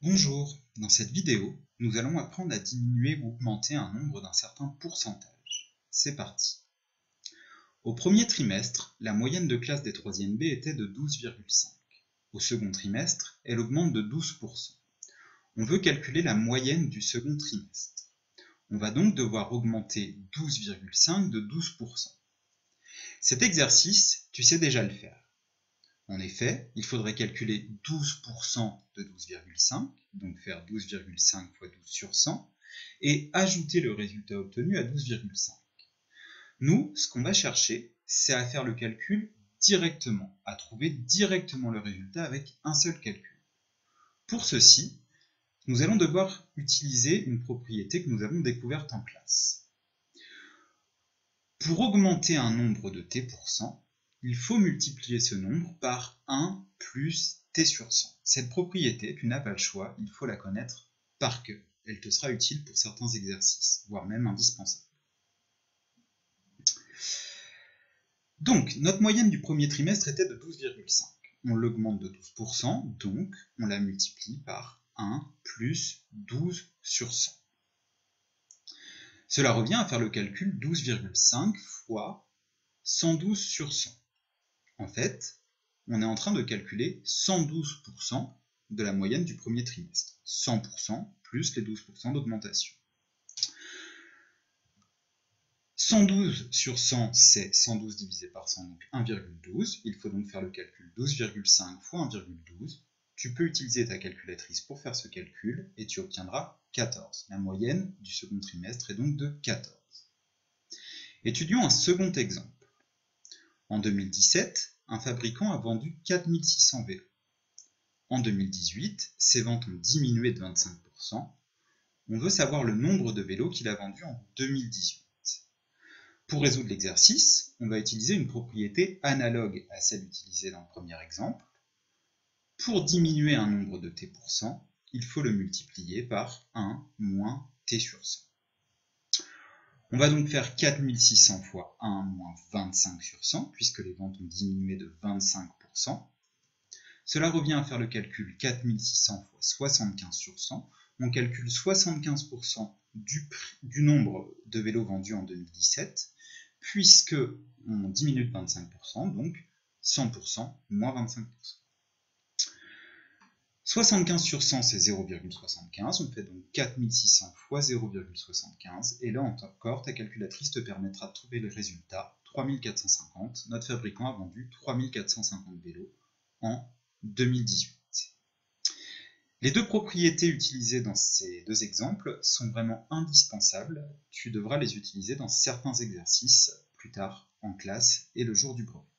Bonjour, dans cette vidéo, nous allons apprendre à diminuer ou augmenter un nombre d'un certain pourcentage. C'est parti. Au premier trimestre, la moyenne de classe des 3e B était de 12,5. Au second trimestre, elle augmente de 12%. On veut calculer la moyenne du second trimestre. On va donc devoir augmenter 12,5 de 12%. Cet exercice, tu sais déjà le faire. En effet, il faudrait calculer 12% de 12,5, donc faire 12,5 fois 12 sur 100, et ajouter le résultat obtenu à 12,5. Nous, ce qu'on va chercher, c'est à faire le calcul directement, à trouver directement le résultat avec un seul calcul. Pour ceci, nous allons devoir utiliser une propriété que nous avons découverte en classe. Pour augmenter un nombre de t%, il faut multiplier ce nombre par 1 plus t sur 100. Cette propriété, tu n'as pas le choix, il faut la connaître par cœur. Elle te sera utile pour certains exercices, voire même indispensable. Donc, notre moyenne du premier trimestre était de 12,5. On l'augmente de 12%, donc on la multiplie par 1 plus 12 sur 100. Cela revient à faire le calcul 12,5 fois 112 sur 100. En fait, on est en train de calculer 112% de la moyenne du premier trimestre. 100% plus les 12% d'augmentation. 112 sur 100, c'est 112 divisé par 100, donc 1,12. Il faut donc faire le calcul 12,5 fois 1,12. Tu peux utiliser ta calculatrice pour faire ce calcul et tu obtiendras 14. La moyenne du second trimestre est donc de 14. Étudions un second exemple. En 2017, un fabricant a vendu 4600 vélos. En 2018, ses ventes ont diminué de 25%. On veut savoir le nombre de vélos qu'il a vendus en 2018. Pour résoudre l'exercice, on va utiliser une propriété analogue à celle utilisée dans le premier exemple. Pour diminuer un nombre de t%, il faut le multiplier par 1 moins t sur 100. On va donc faire 4600 fois 1 moins 25 sur 100, puisque les ventes ont diminué de 25%. Cela revient à faire le calcul 4600 fois 75 sur 100. On calcule 75% du nombre de vélos vendus en 2017, puisque on diminue de 25%, donc 100% moins 25%. 75 sur 100, c'est 0,75, on fait donc 4600 fois 0,75, et là encore, ta calculatrice te permettra de trouver le résultat, 3450. Notre fabricant a vendu 3450 vélos en 2018. Les deux propriétés utilisées dans ces deux exemples sont vraiment indispensables. Tu devras les utiliser dans certains exercices plus tard en classe et le jour du brevet.